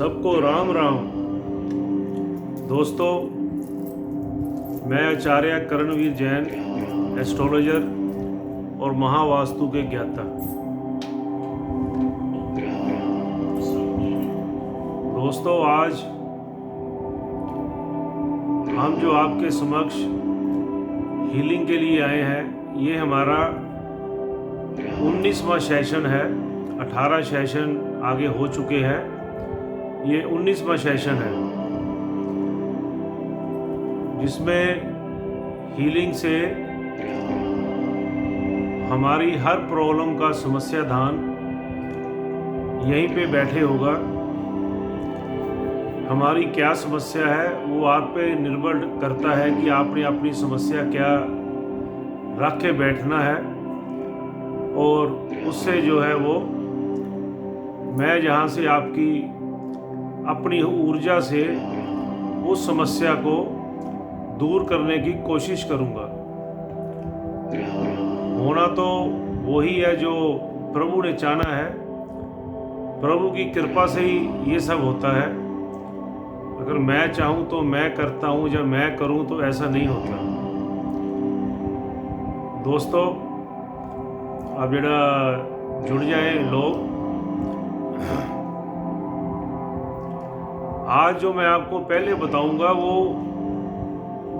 सबको राम राम। दोस्तों, मैं आचार्य कर्णवीर जैन, एस्ट्रोलॉजर और महावास्तु के ज्ञाता। दोस्तों, आज हम जो आपके समक्ष हीलिंग के लिए आए हैं, ये हमारा 19वां सेशन है। 18 सेशन आगे हो चुके हैं, ये 19वां सेशन है, जिसमें हीलिंग से हमारी हर प्रॉब्लम का समस्याधान यहीं पे बैठे होगा। हमारी क्या समस्या है वो आप पे निर्भर करता है कि आपने अपनी समस्या क्या रख के बैठना है, और उससे जो है वो मैं जहाँ से आपकी अपनी ऊर्जा से उस समस्या को दूर करने की कोशिश करूँगा। होना तो वही है जो प्रभु ने चाहा है। प्रभु की कृपा से ही ये सब होता है। अगर मैं चाहूँ तो मैं करता हूँ, जब मैं करूँ तो ऐसा नहीं होता। दोस्तों, आप जरा जुड़ जाए लोग। आज जो मैं आपको पहले बताऊंगा वो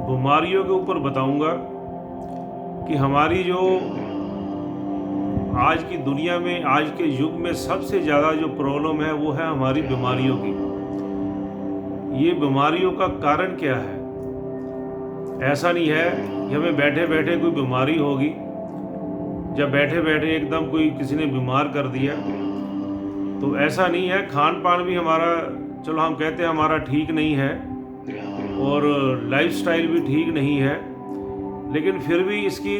बीमारियों के ऊपर बताऊंगा कि हमारी जो आज की दुनिया में, आज के युग में सबसे ज़्यादा जो प्रॉब्लम है वो है हमारी बीमारियों की। ये बीमारियों का कारण क्या है? ऐसा नहीं है कि हमें बैठे बैठे कोई बीमारी होगी, जब बैठे बैठे एकदम कोई किसी ने बीमार कर दिया, तो ऐसा नहीं है। खान पान भी हमारा, चलो हम कहते हैं हमारा ठीक नहीं है, और लाइफस्टाइल भी ठीक नहीं है, लेकिन फिर भी इसकी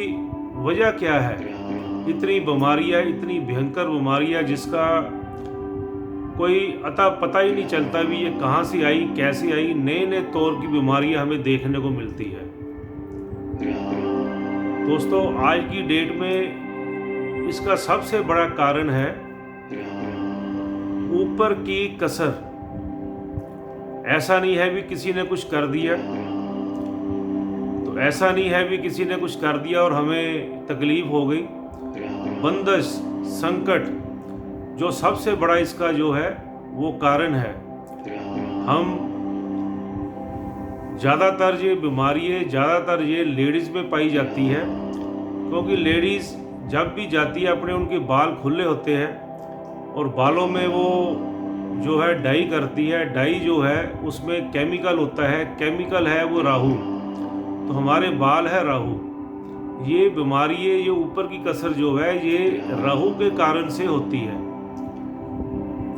वजह क्या है? इतनी बीमारियां, इतनी भयंकर बीमारियां जिसका कोई अता पता ही नहीं चलता भी ये कहाँ से आई, कैसे आई। नए नए तौर की बीमारियां हमें देखने को मिलती है। दोस्तों, आज की डेट में इसका सबसे बड़ा कारण है ऊपर की कसर। ऐसा नहीं है भी किसी ने कुछ कर दिया, तो ऐसा नहीं है भी किसी ने कुछ कर दिया और हमें तकलीफ हो गई। बंदिश, संकट, जो सबसे बड़ा इसका जो है वो कारण है। हम ज़्यादातर ये बीमारियाँ ज़्यादातर ये लेडीज़ में पाई जाती है, क्योंकि लेडीज़ जब भी जाती है अपने, उनके बाल खुले होते हैं और बालों में वो जो है डाई करती है। डाई जो है उसमें केमिकल होता है, केमिकल है वो राहु। तो हमारे बाल है राहु। ये बीमारी, ये ऊपर की कसर जो है ये राहु के कारण से होती है।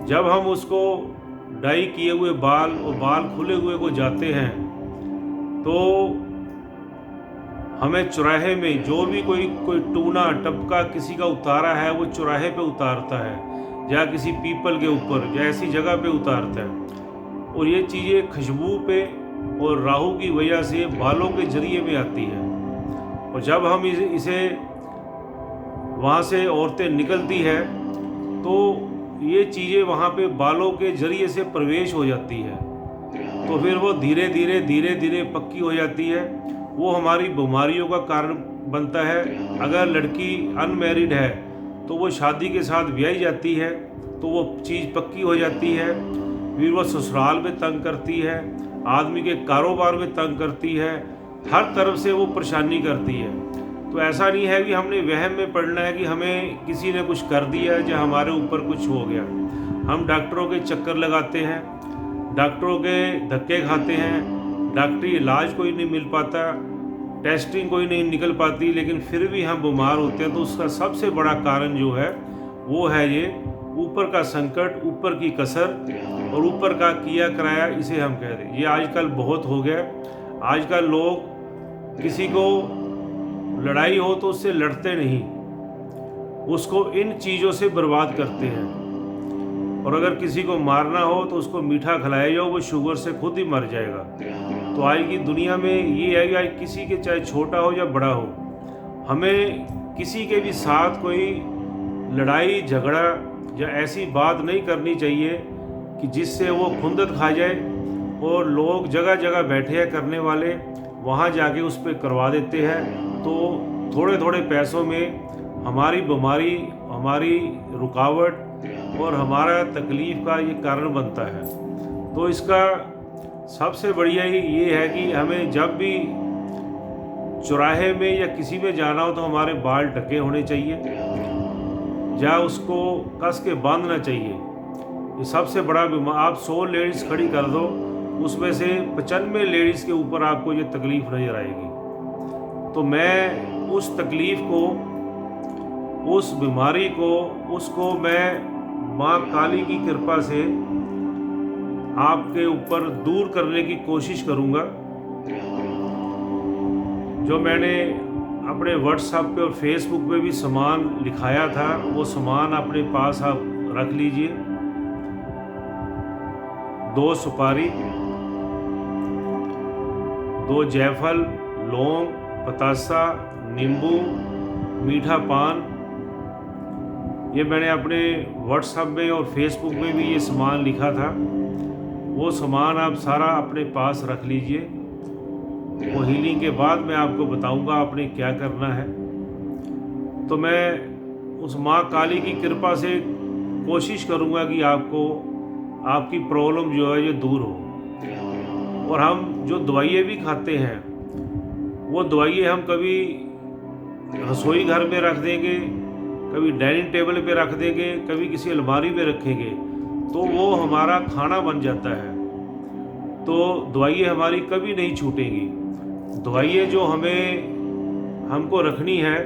जब हम उसको डाई किए हुए बाल और बाल खुले हुए को जाते हैं, तो हमें चौराहे में जो भी कोई टूना टपका किसी का उतारा है, वो चौराहे पे उतारता है या किसी पीपल के ऊपर या ऐसी जगह पे उतारता है, और ये चीज़ें खुशबू पे और राहु की वजह से बालों के जरिए में आती है। और जब हम इसे वहाँ से औरतें निकलती है, तो ये चीज़ें वहाँ पे बालों के जरिए से प्रवेश हो जाती है, तो फिर वो धीरे धीरे पक्की हो जाती है। वो हमारी बीमारियों का कारण बनता है। अगर लड़की अनमैरिड है तो वो शादी के साथ ब्याही जाती है, तो वो चीज़ पक्की हो जाती है। फिर वो ससुराल में तंग करती है, आदमी के कारोबार में तंग करती है, हर तरफ से वो परेशानी करती है। तो ऐसा नहीं है कि हमने वहम में पड़ना है कि हमें किसी ने कुछ कर दिया या हमारे ऊपर कुछ हो गया। हम डॉक्टरों के चक्कर लगाते हैं, डॉक्टरों के धक्के खाते हैं, डॉक्टरी इलाज कोई नहीं मिल पाता, टेस्टिंग कोई नहीं निकल पाती, लेकिन फिर भी हम बीमार होते हैं। तो उसका सबसे बड़ा कारण जो है वो है ये ऊपर का संकट, ऊपर की कसर और ऊपर का किया कराया, इसे हम कह दें। ये आजकल बहुत हो गया। आजकल लोग किसी को लड़ाई हो तो उससे लड़ते नहीं, उसको इन चीज़ों से बर्बाद करते हैं। और अगर किसी को मारना हो तो उसको मीठा खिलाया जाओ, वो शुगर से खुद ही मर जाएगा। तो आज की दुनिया में ये है कि आज किसी के चाहे छोटा हो या बड़ा हो, हमें किसी के भी साथ कोई लड़ाई झगड़ा या ऐसी बात नहीं करनी चाहिए कि जिससे वो खुंदक खा जाए और लोग जगह जगह बैठे हैं करने वाले वहाँ जाके उस पर करवा देते हैं। तो थोड़े थोड़े पैसों में हमारी बीमारी, हमारी रुकावट और हमारा तकलीफ़ का ये कारण बनता है। तो इसका सबसे बढ़िया ही ये है कि हमें जब भी चौराहे में या किसी में जाना हो तो हमारे बाल ढके होने चाहिए, या उसको कस के बांधना चाहिए। ये सबसे बड़ा बीमार, आप 100 लेडीज़ खड़ी कर दो, उसमें से 95 लेडीज़ के ऊपर आपको ये तकलीफ़ नज़र आएगी। तो मैं उस तकलीफ़ को, उस बीमारी को, उसको मैं माँ काली की कृपा से आपके ऊपर दूर करने की कोशिश करूँगा। जो मैंने अपने व्हाट्सएप पे और फेसबुक पे भी सामान लिखाया था, वो सामान अपने पास आप रख लीजिए। 2 सुपारी, 2 जायफल, लौंग, पतासा, नींबू, मीठा पान। ये मैंने अपने व्हाट्सएप में और फेसबुक में भी ये सामान लिखा था। वो सामान आप सारा अपने पास रख लीजिए। वो हीलिंग के बाद मैं आपको बताऊंगा आपने क्या करना है। तो मैं उस माँ काली की कृपा से कोशिश करूंगा कि आपको, आपकी प्रॉब्लम जो है ये दूर हो। और हम जो दवाइयाँ भी खाते हैं, वो दवाइयाँ हम कभी रसोई घर में रख देंगे, कभी डाइनिंग टेबल पे रख देंगे, कभी किसी अलमारी में रखेंगे, तो वो हमारा खाना बन जाता है। तो दवाइयाँ हमारी कभी नहीं छूटेंगी। दवाइयाँ जो हमको रखनी है,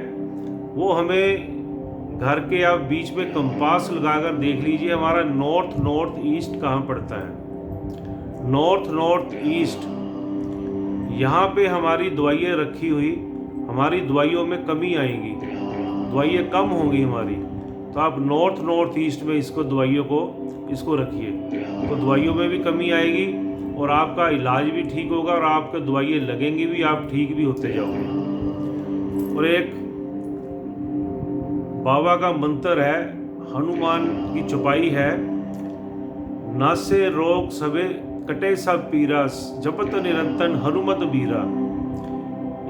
वो हमें घर के आप बीच में कंपास लगाकर देख लीजिए हमारा नॉर्थ ईस्ट कहाँ पड़ता है। नॉर्थ ईस्ट, यहाँ पे हमारी दवाइयाँ रखी हुई, हमारी दवाइयों में कमी आएगी, दवाइयाँ कम होंगी हमारी। तो आप नॉर्थ ईस्ट में इसको रखिए, तो दवाइयों में भी कमी आएगी और आपका इलाज भी ठीक होगा और आपके दवाइयाँ लगेंगी भी, आप ठीक भी होते जाओगे। और एक बाबा का मंत्र है, हनुमान की चौपाई है, नासे रोग सबे कटे सब पीरा, जपत निरंतन हनुमत बीरा।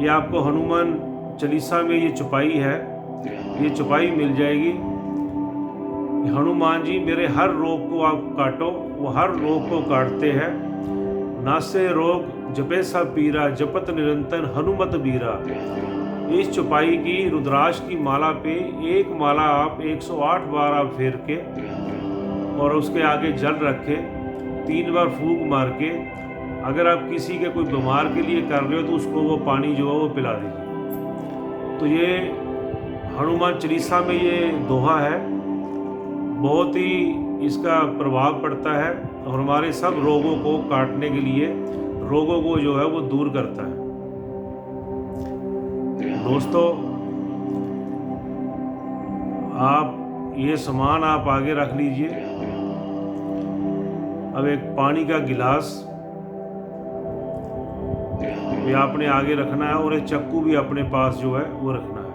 ये आपको हनुमान चालीसा में ये चौपाई है, ये चौपाई मिल जाएगी। हनुमान जी मेरे हर रोग को आप काटो, वो हर रोग को काटते हैं। नासे रोग जपे सब पीरा, जपत निरंतर हनुमत बीरा। इस चौपाई की रुद्राक्ष की माला पे एक माला आप 108 बार आप फेर के और उसके आगे जल रख के 3 बार फूंक मार के, अगर आप किसी के कोई बीमार के लिए कर रहे हो तो उसको वो पानी जो है वो पिला दीजिए। तो ये हनुमान चालीसा में ये दोहा है, बहुत ही इसका प्रभाव पड़ता है और हमारे सब रोगों को काटने के लिए, रोगों को जो है वो दूर करता है। दोस्तों, आप ये सामान आप आगे रख लीजिए। अब एक पानी का गिलास ये आपने आगे रखना है और एक चक्कू भी अपने पास जो है वो रखना है।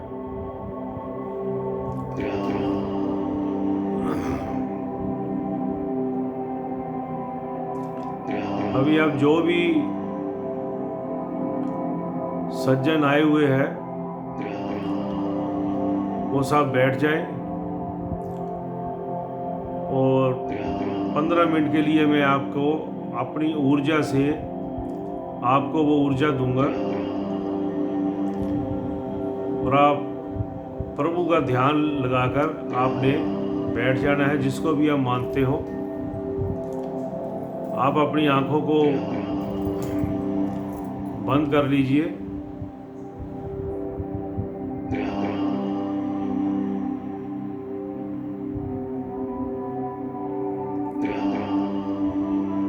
अभी अब जो भी सज्जन आए हुए हैं वो सब बैठ जाए और 15 मिनट के लिए मैं आपको अपनी ऊर्जा से आपको वो ऊर्जा दूंगा और आप प्रभु का ध्यान लगाकर आपने बैठ जाना है। जिसको भी आप मानते हो, आप अपनी आंखों को बंद कर लीजिए।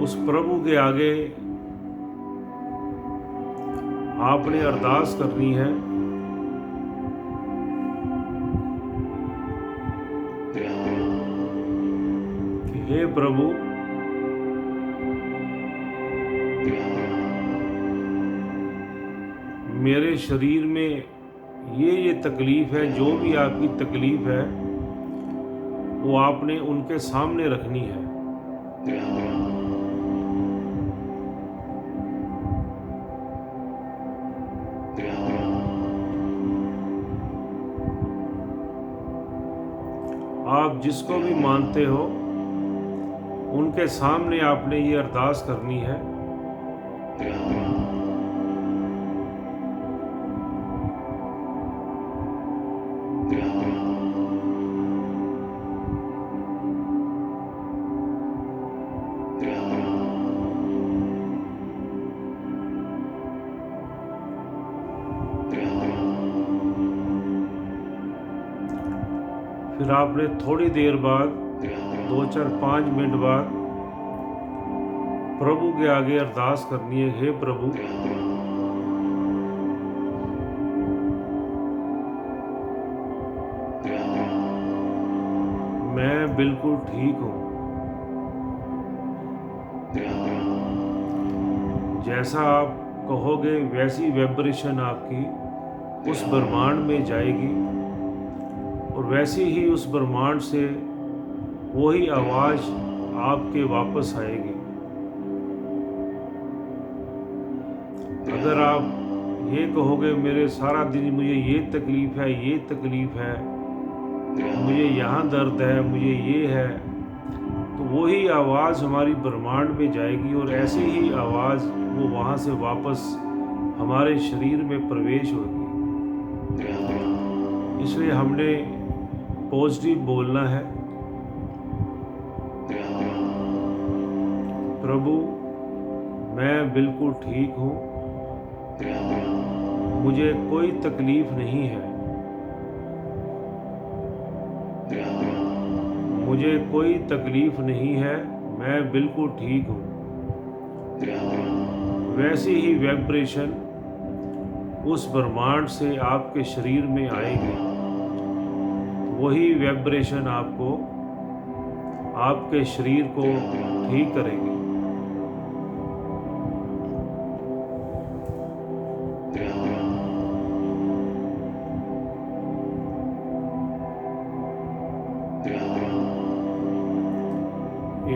उस प्रभु के आगे आपने अरदास करनी है कि हे प्रभु, मेरे शरीर में ये तकलीफ है, जो भी आपकी तकलीफ है वो आपने उनके सामने रखनी है। आप जिसको भी मानते हो उनके सामने आपने ये अरदास करनी है। फिर आपने थोड़ी देर बाद 2-4-5 मिनट बाद प्रभु के आगे अरदास करनी है। हे प्रभु, मैं बिल्कुल ठीक हूँ। जैसा आप कहोगे वैसी वाइब्रेशन आपकी उस ब्रह्मांड में जाएगी और वैसी ही उस ब्रह्मांड से वही आवाज़ आपके वापस आएगी। अगर आप ये कहोगे मेरे सारा दिन मुझे ये तकलीफ़ है, ये तकलीफ़ है, मुझे यहाँ दर्द है, मुझे ये है, तो वही आवाज़ हमारी ब्रह्मांड में जाएगी और ऐसी ही आवाज़ वो वहाँ से वापस हमारे शरीर में प्रवेश होगी। इसलिए हमने पॉजिटिव बोलना है। प्रभु, मैं बिल्कुल ठीक हूँ, मुझे कोई तकलीफ़ नहीं है, मुझे कोई तकलीफ़ नहीं है, मैं बिल्कुल ठीक हूँ। वैसी ही वाइब्रेशन उस ब्रह्मांड से आपके शरीर में आएगी। वही वाइब्रेशन आपको आपके शरीर को ठीक करेगी।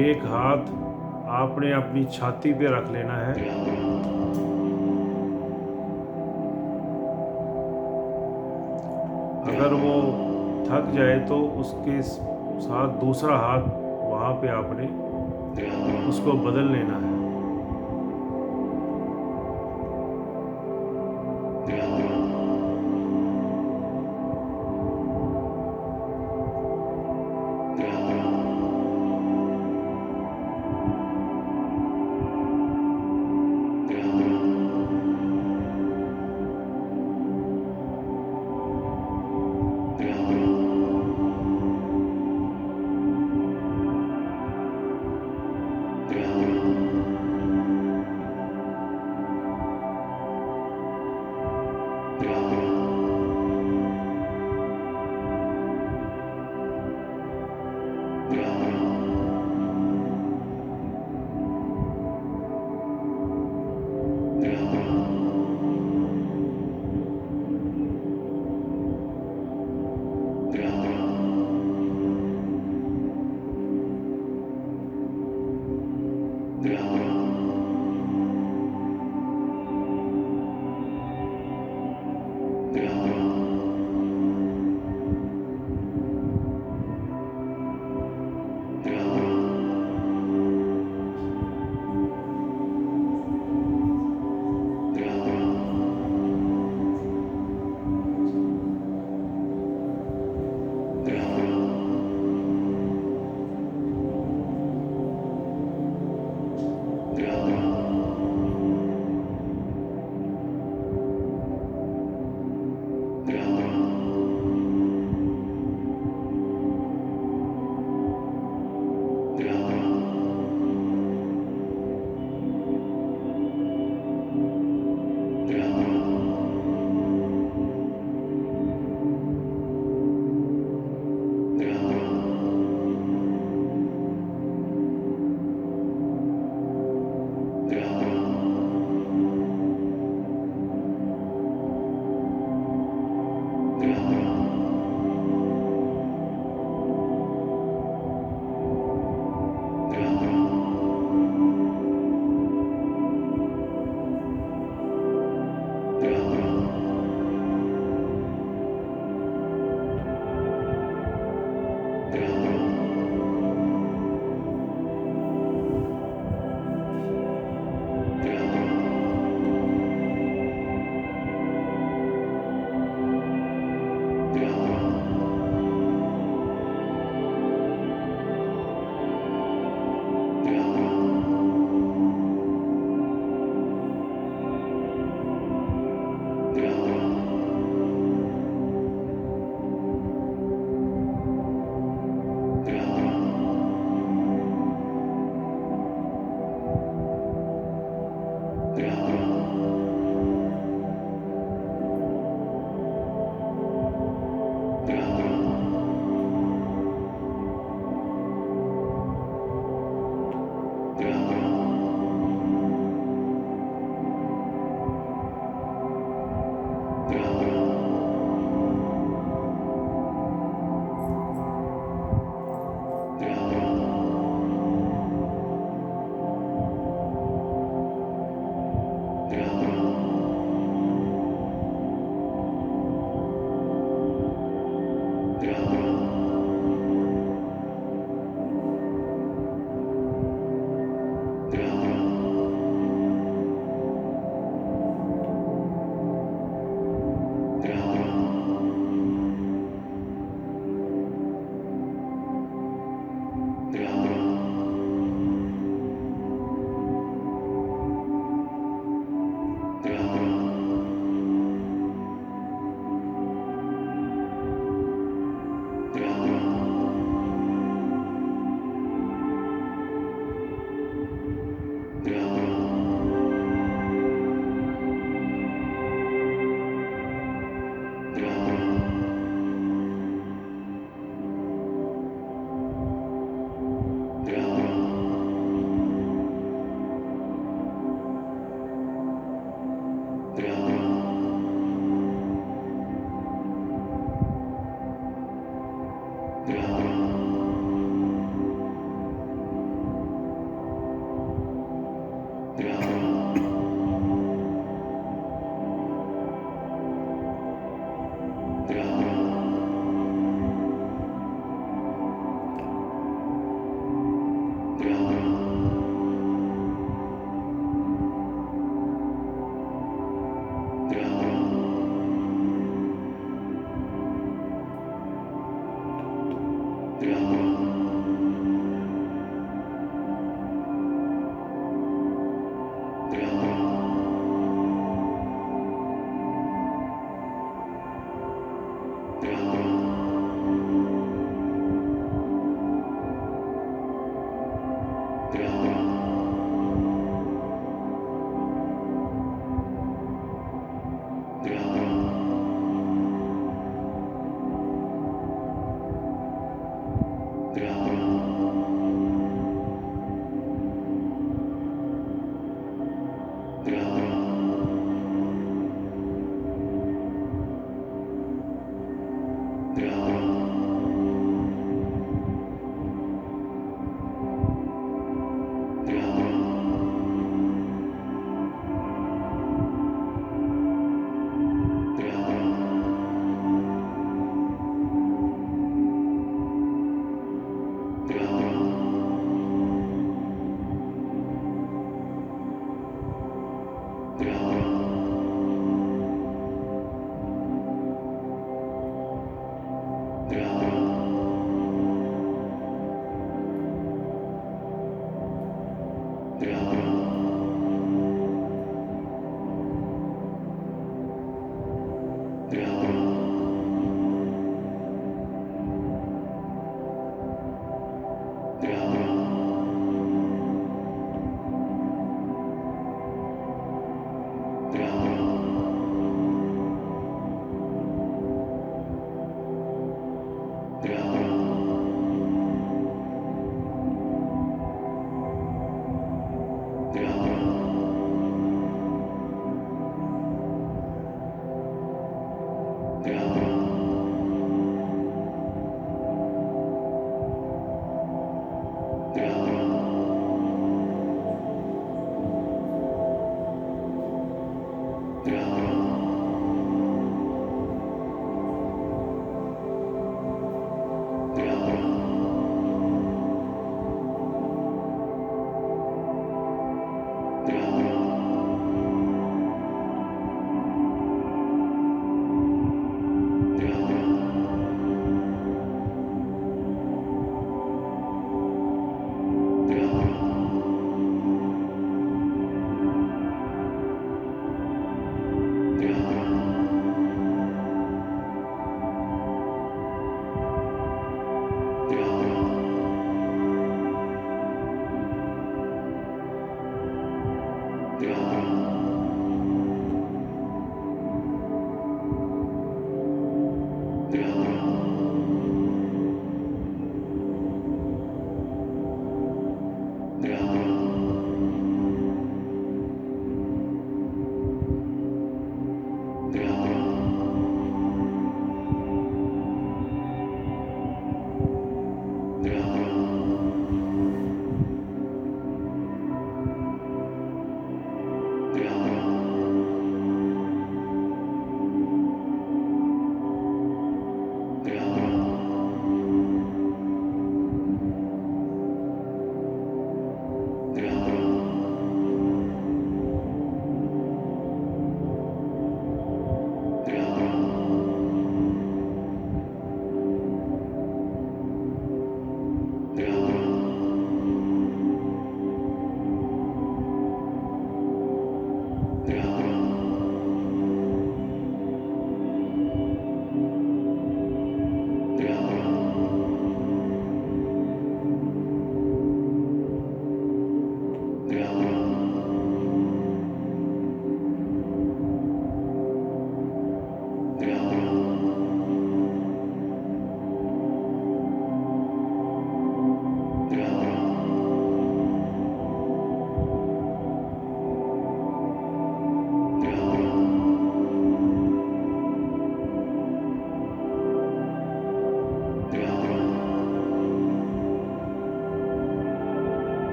एक हाथ आपने अपनी छाती पे रख लेना है। अगर वो थक जाए तो उसके साथ दूसरा हाथ वहाँ पे आपने उसको बदल लेना है।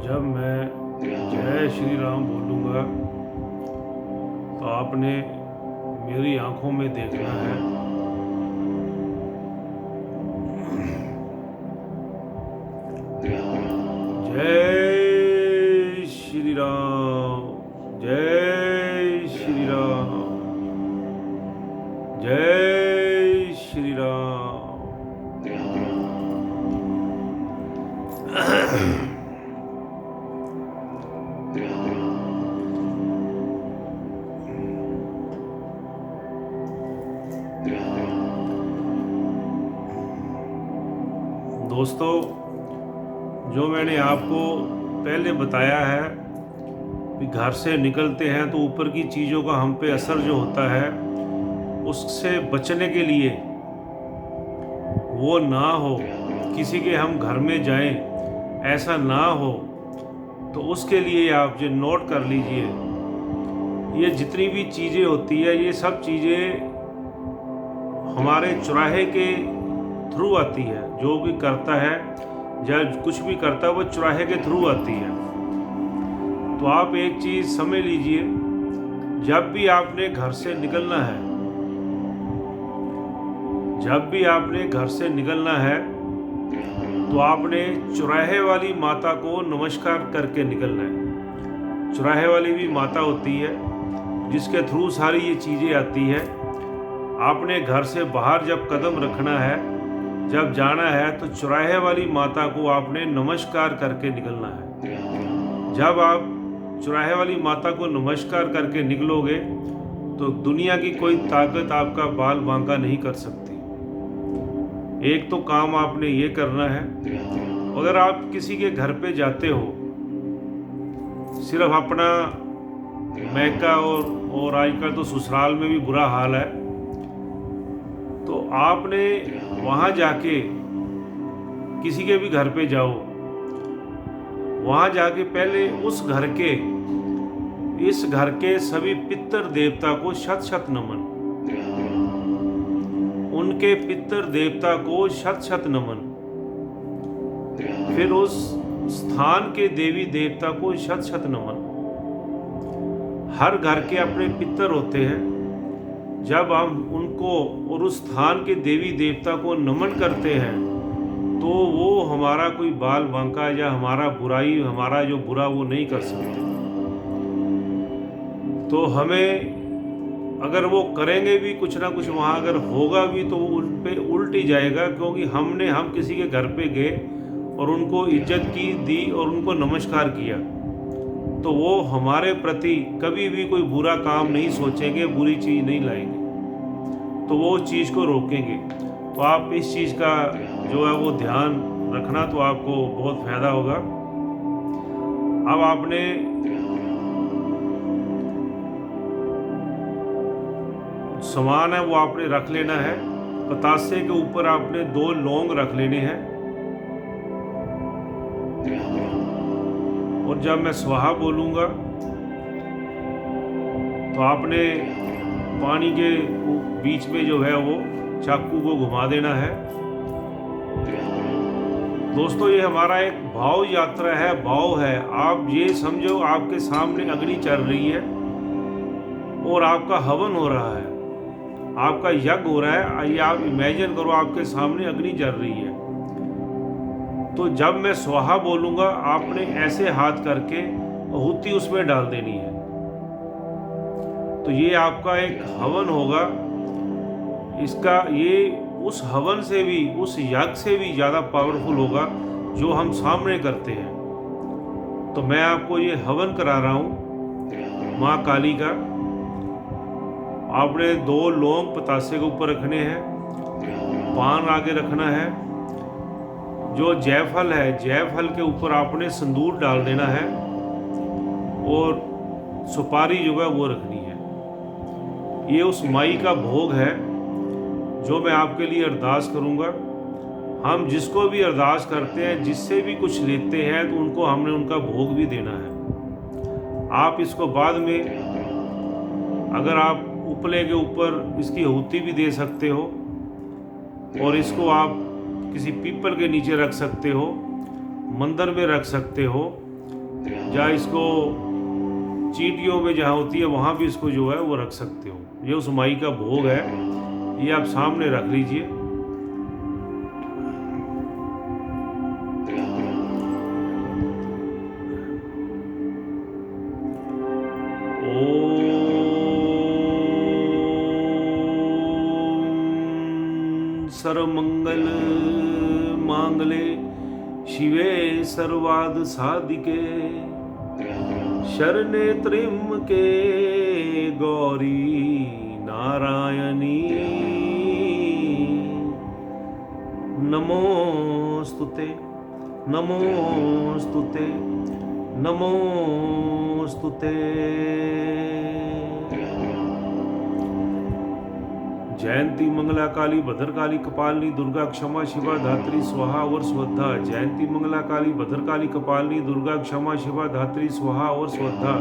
जब मैं जय श्री राम बोलूँगा तो आपने मेरी आंखों में देखना है। जय श्री राम, जय श्री राम, जय श्री राम। दोस्तों, जो मैंने आपको पहले बताया है कि घर से निकलते हैं तो ऊपर की चीज़ों का हम पे असर जो होता है, उससे बचने के लिए वो ना हो, किसी के हम घर में जाएं ऐसा ना हो, तो उसके लिए आप जो नोट कर लीजिए, ये जितनी भी चीज़ें होती है ये सब चीज़ें हमारे चुराहे के थ्रू आती है। जो भी करता है या कुछ भी करता है वो चुराहे के थ्रू आती है। तो आप एक चीज़ समझ लीजिए, जब भी आपने घर से निकलना है, जब भी आपने घर से निकलना है तो आपने चुराहे वाली माता को नमस्कार करके निकलना है। चुराहे वाली भी माता होती है जिसके थ्रू सारी ये चीज़ें आती है। आपने घर से बाहर जब कदम रखना है, जब जाना है, तो चुराहे वाली माता को आपने नमस्कार करके निकलना है। जब आप चुराहे वाली माता को नमस्कार करके निकलोगे तो दुनिया की कोई ताकत आपका बाल बांका नहीं कर सकती। एक तो काम आपने ये करना है, अगर आप किसी के घर पे जाते हो, सिर्फ अपना मैका और आजकल तो ससुराल में भी बुरा हाल है, तो आपने वहाँ जाके किसी के भी घर पे जाओ, वहाँ जाके पहले इस घर के सभी पितर देवता को शत शत नमन, उनके पितर देवता को शत शत नमन, फिर उस स्थान के देवी देवता को शत शत नमन। हर घर के अपने पितर होते हैं, जब हम उनको और उस स्थान के देवी देवता को नमन करते हैं तो वो हमारा कोई बाल बांका या हमारा जो बुरा वो नहीं कर सकते। तो हमें अगर वो करेंगे भी कुछ ना कुछ, वहाँ अगर होगा भी तो वो उन पे उल्ट ही जाएगा, क्योंकि हम किसी के घर पे गए और उनको इज्जत की दी और उनको नमस्कार किया, तो वो हमारे प्रति कभी भी कोई बुरा काम नहीं सोचेंगे, बुरी चीज़ नहीं लाएंगे, तो वो चीज़ को रोकेंगे। तो आप इस चीज़ का जो है वो ध्यान रखना, तो आपको बहुत फायदा होगा। अब आपने सामान है वो आपने रख लेना है। पतासे के ऊपर आपने 2 लौंग रख लेने हैं, और जब मैं स्वाहा बोलूँगा तो आपने पानी के बीच में जो है वो चाकू को घुमा देना है। दोस्तों, ये हमारा एक भाव यात्रा है, भाव है। आप ये समझो आपके सामने अग्नि चल रही है और आपका हवन हो रहा है, आपका यज्ञ हो रहा है। ये आप इमेजिन करो आपके सामने अग्नि जल रही है। तो जब मैं स्वाहा बोलूँगा आपने ऐसे हाथ करके आहुति उसमें डाल देनी है। तो ये आपका एक हवन होगा। ये उस हवन से भी, उस यज्ञ से भी ज़्यादा पावरफुल होगा जो हम सामने करते हैं। तो मैं आपको ये हवन करा रहा हूँ माँ काली का। आपने 2 लौंग पतासे के ऊपर रखने हैं, पान आगे रखना है। जो जायफल है, जायफल के ऊपर आपने सिंदूर डाल देना है, और सुपारी जो है वो रखनी है। ये उस माई का भोग है जो मैं आपके लिए अरदास करूँगा। हम जिसको भी अरदास करते हैं, जिससे भी कुछ लेते हैं, तो उनको हमने उनका भोग भी देना है। आप इसको बाद में अगर आप उपले के ऊपर इसकी आहुति भी दे सकते हो, और इसको आप किसी पीपल के नीचे रख सकते हो, मंदिर में रख सकते हो, या इसको चीटियों में जहाँ होती है वहाँ भी इसको जो है वो रख सकते हो। ये उस माई का भोग है, ये आप सामने रख लीजिए। सर्वमंगल मांगले शिवे सर्वाद साधिके शरणे त्र्यंबके गौरी नारायणी नमोस्तुते नमोस्तुते नमोस्तुते। जयंती मंगला काली भद्रकाली कपालिनी दुर्गा क्षमा शिवा धात्री स्वाहा और स्वधा। जयंती मंगला काली भद्रकाली कपालिनी दुर्गा क्षमा शिवा धात्री स्वाहा और स्वधा।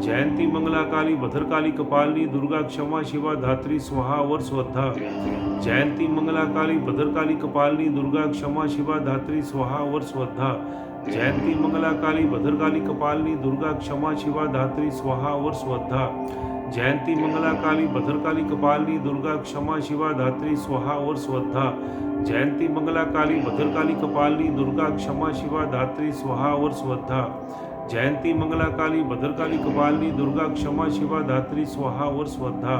जयंती मंगला काली भद्रकाली कपालिनी दुर्गा क्षमा शिवा धात्री स्वाहा और स्वधा। जयंती मंगला काली भद्रकाली कपालिनी दुर्गा क्षमा शिवा धात्री स्वाहा और स्वधा। जयंती मंगला काली भद्रकाली कपालिनी दुर्गा क्षमा शिवा धात्री स्वाहा और स्वधा। जयंती मंगला काली भद्रकाली कपालिनी दुर्गा क्षमा शिवा धात्री स्वाहा और स्वधा। जयंती मंगला काली भद्रकाली कपालिनी दुर्गा क्षमा शिवा धात्री स्वाहा और स्वधा। जयंती मंगला काली भद्रकाली कपालिनी दुर्गा क्षमा शिवा धात्री स्वाहा और स्वधा।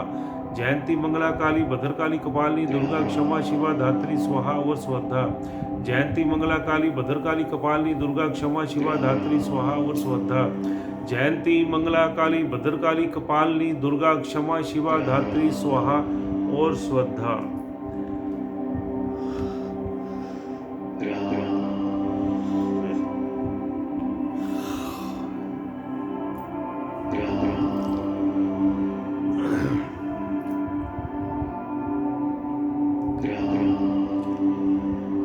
जयंती मंगला काली भद्रकाली कपालिनी दुर्गा क्षमा शिवा धात्री स्वाहा और स्वधा। जयंती मंगला काली भद्रकाली कपालिनी दुर्गा क्षमा शिवा धात्री स्वाहा और स्वधा। जयंती मंगला काली भद्रकाली कपालिनी दुर्गा क्षमा शिवा धात्री स्वाहा और स्वधा।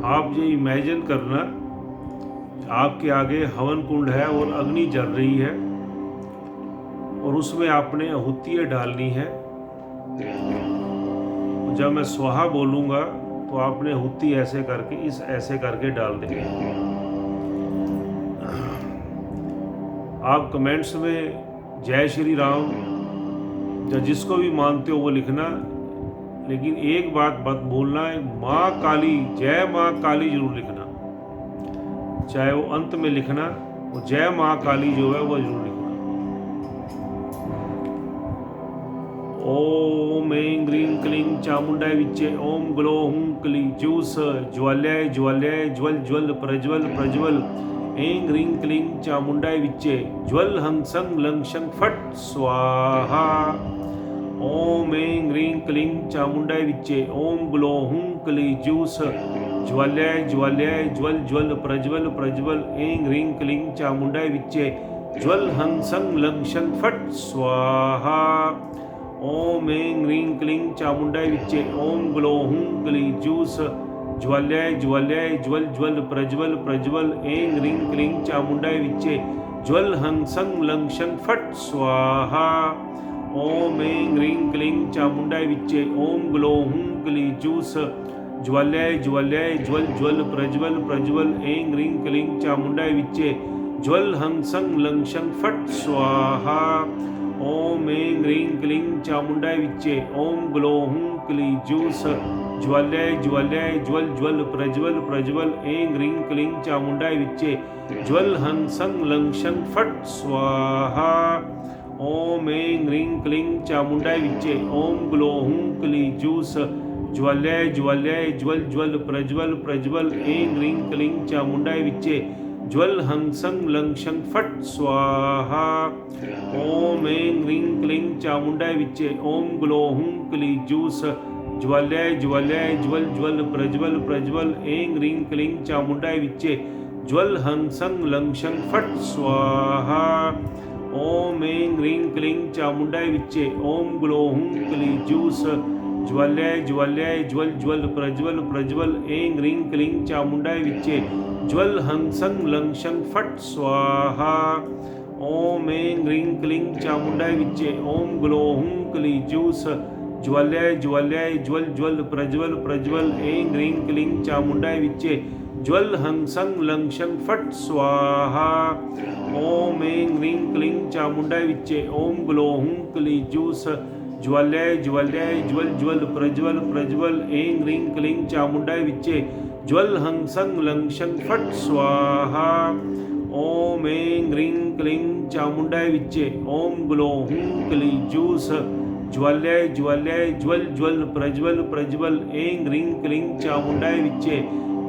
आप ये इमेजिन करना आपके आगे हवन कुंड है और अग्नि जल रही है और उसमें आपने आहुतियाँ डालनी है। जब मैं स्वाहा बोलूँगा तो आपने आहुति ऐसे करके डाल देंगे। आप कमेंट्स में जय श्री राम या जिसको भी मानते हो वो लिखना, लेकिन एक बात मत भूलना, माँ काली, जय माँ काली जरूर लिखना। चाहे वो अंत में लिखना, वो जय माँ काली जो है वो जरूर लिखना। ओम ऐं ग्रीं क्लीं चामुंडाय विच्चे ओम ग्लो हुं क्ली जूस ज्वाल्याय ज्वाल्याय ज्वल ज्वल प्रज्वल प्रज्वल ऐं ग्रीं क्लीं चामुंडाय विच्चे ज्वल हं सं लं शं फट स्वाहा। ओम ऐं ग्रीं क्लीं चामुंडाय विच्चे ओम ग्लो हुं क्ली जूस ज्वाल्याय ज्वाल्याय ज्वल ज्वल प्रज्वल प्रज्वल ऐं ग्रीं क्लीं चामुंडाय विच्चे ज्वल हं सं लं शं फट स्वाहा। ओम ऐं ग्रीं क्लीं चामुंडाय विच्चे ओम ग्लो हुं क्ली जूस ज्वाल्याय ज्वाल्याय ज्वल ज्वल प्रज्वल प्रज्वल ऐं ग्रीं क्लीं चामुंडाय विच्चे ज्वल हं सं लं शं फट स्वाहा। ओम ऐं ग्रीं क्लीं चामुंडाय विच्चे ओम ग्लो हुं क्ली जूस ज्वाल्याय ज्वाल्याय ज्वल ज्वल प्रज्वल प्रज्वल ऐं ग्रीं क्लीं चामुंडाय विच्चे ज्वल हं सं लं शं फट स्वाहा। ओम ऐं ग्रीं क्लीं चामुंडाय विच्चे ओम ग्लो हुं क्ली जूस ज्वाल्याय ज्वाल्याय ज्वल ज्वल प्रज्वल प्रज्वल ऐं ग्रीं क्लीं चामुंडाय विच्चे ज्वल हं सं लं शं फट स्वाहा। ओम ऐं ग्रीं क्लीं चामुंडाय विच्चे ओम ग्लो हुं क्ली जूस ज्वाल्याय ज्वाल्याय ज्वल ज्वल प्रज्वल प्रज्वल ऐं ग्रीं क्लीं चामुंडाय विच्चे ज्वल हं सं लं शं फट स्वाहा। ओम ऐं ग्रीं क्लीं चामुंडाय विच्चे ओम ग्लो हुं क्ली जूस ज्वाल्याय ज्वाल्याय ज्वल ज्वल प्रज्वल प्रज्वल ऐं ग्रीं क्लीं चामुंडाय विच्चे ज्वल हं सं लं शं फट स्वाहा। ओम ऐं ग्रीं क्लीं चामुंडाय विच्चे ओम ग्लो हुं क्ली जूस ज्वाल्याय ज्वाल्याय ज्वल ज्वल प्रज्वल प्रज्वल ऐं ग्रीं क्लीं चामुंडाय विच्चे ज्वल हं सं लं शं फट स्वाहा। ओम ऐं ग्रीं क्लीं चामुंडाय विच्चे ओम ग्लो हुं क्ली जूस ज्वाल्याय ज्वाल्याय ज्वल ज्वल प्रज्वल प्रज्वल ऐं ग्रीं क्लीं चामुंडाय विच्चे ज्वल हं सं लं शं फट स्वाहा। ओम ऐं ग्रीं क्लीं चामुंडाय विच्चे ओम ग्लो हुं क्ली जूस ज्वाल्याय ज्वाल्याय ज्वल ज्वल प्रज्वल प्रज्वल ऐं ग्रीं क्लीं चामुंडाय विच्चे ज्वल हं सं लं शं फट स्वाहा। ओम ऐं ग्रीं क्लीं चामुंडाय विच्चे ओम ग्लो हुं क्ली जूस ज्वाल्याय ज्वाल्याय ज्वल ज्वल प्रज्वल प्रज्वल ऐं ग्रीं क्लीं चामुंडाय विच्चे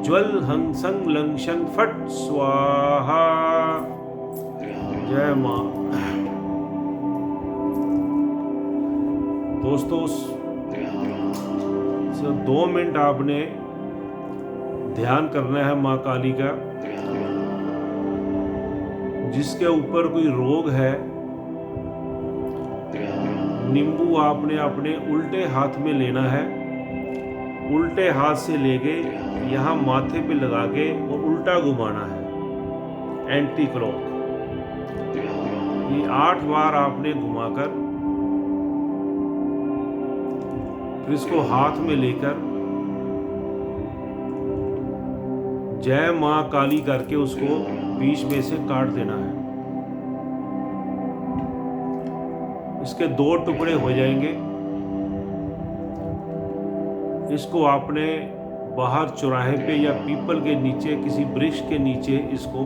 ज्वल हं सं लं शं फट स्वाहा। जय माँ। दोस्तों, 2 मिनट आपने ध्यान करना है माँ काली का। जिसके ऊपर कोई रोग है, नींबू आपने अपने उल्टे हाथ में लेना है, उल्टे हाथ से लेके यहाँ माथे पे लगा के और उल्टा घुमाना है एंटी क्लॉक। ये 8 बार आपने घुमाकर फिर इसको हाथ में लेकर जय माँ काली करके उसको बीच में से काट देना है। इसके 2 टुकड़े हो जाएंगे। इसको आपने बाहर चौराहे पे या पीपल के नीचे, किसी वृक्ष के नीचे इसको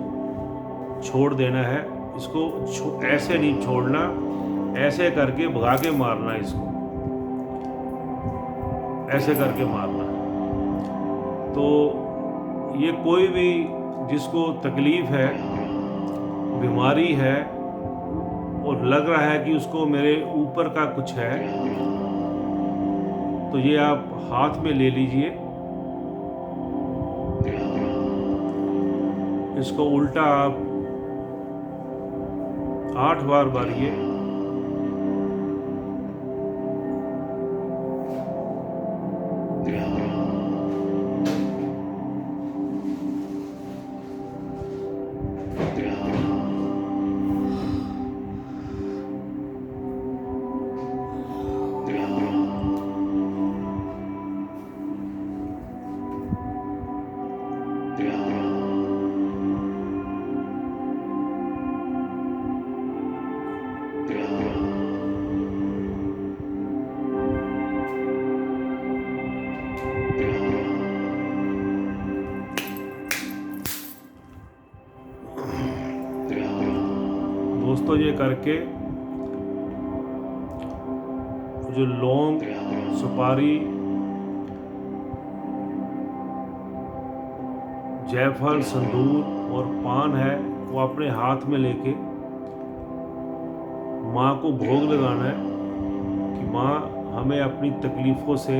छोड़ देना है। इसको ऐसे नहीं छोड़ना, ऐसे करके भगा के मारना, इसको ऐसे करके मारना। तो ये कोई भी जिसको तकलीफ है, बीमारी है और लग रहा है कि उसको मेरे ऊपर का कुछ है, तो ये आप हाथ में ले लीजिए। इसको उल्टा आप 8 बार मारिए। दोस्तों ये करके जो लौंग, सुपारी, जायफल, संदूर और पान है वो अपने हाथ में लेके माँ को भोग लगाना है कि माँ हमें अपनी तकलीफ़ों से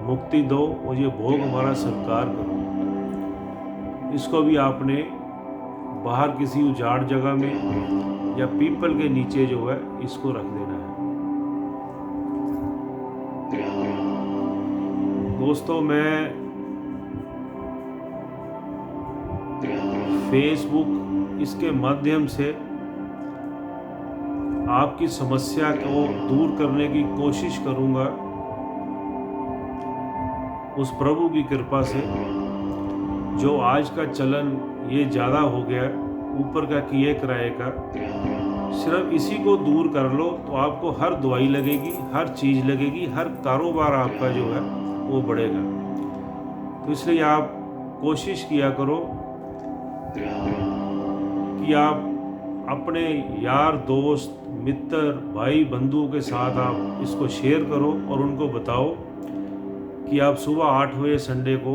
मुक्ति दो और ये भोग हमारा स्वीकार करो। इसको भी आपने बाहर किसी उजाड़ जगह में या पीपल के नीचे जो है इसको रख देना है। दोस्तों मैं फेसबुक इसके माध्यम से आपकी समस्या को दूर करने की कोशिश करूंगा उस प्रभु की कृपा से। जो आज का चलन ये ज़्यादा हो गया ऊपर का किए किराए का, सिर्फ इसी को दूर कर लो तो आपको हर दवाई लगेगी, हर चीज़ लगेगी, हर कारोबार आपका जो है वो बढ़ेगा। तो इसलिए आप कोशिश किया करो कि आप अपने यार दोस्त, मित्र, भाई बंधुओं के साथ आप इसको शेयर करो और उनको बताओ कि आप सुबह 8 बजे संडे को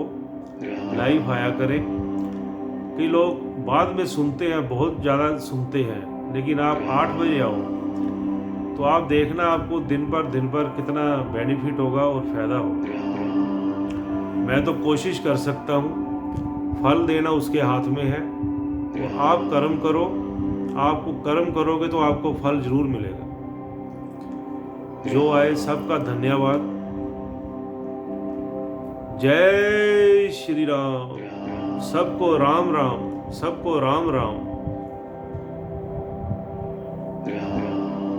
लाइव आया करें। कई लोग बाद में सुनते हैं, बहुत ज़्यादा सुनते हैं, लेकिन आप 8 बजे आओ तो आप देखना आपको दिन पर कितना बेनिफिट होगा और फ़ायदा होगा। मैं तो कोशिश कर सकता हूँ, फल देना उसके हाथ में है। तो आप कर्म करो, आपको कर्म करोगे तो आपको फल जरूर मिलेगा। जो आए सबका धन्यवाद। जय श्री राम। सबको राम राम, सबको राम राम।